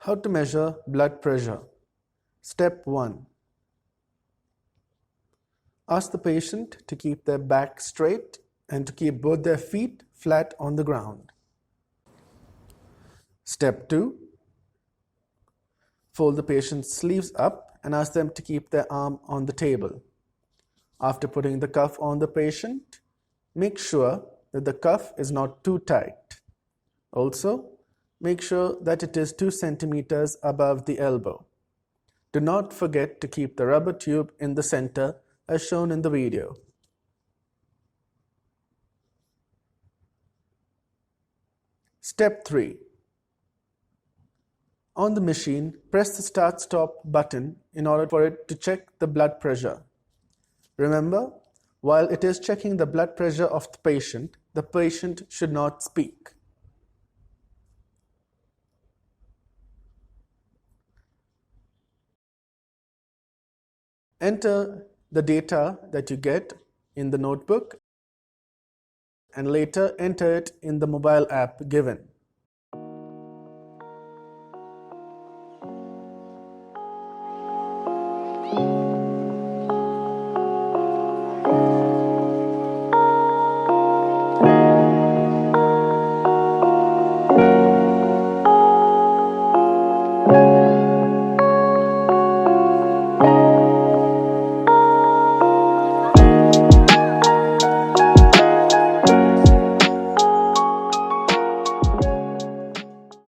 How to measure blood pressure. Step 1. Ask the patient to keep their back straight and to keep both their feet flat on the ground. Step 2. Fold the patient's sleeves up and ask them to keep their arm on the table. After putting the cuff on the patient, make sure that the cuff is not too tight. Also, make sure that it is 2 centimeters above the elbow. Do not forget to keep the rubber tube in the center as shown in the video. Step 3. On the machine, press the start-stop button in order for it to check the blood pressure. Remember, while it is checking the blood pressure of the patient should not speak. Enter the data that you get in the notebook and later enter it in the mobile app given.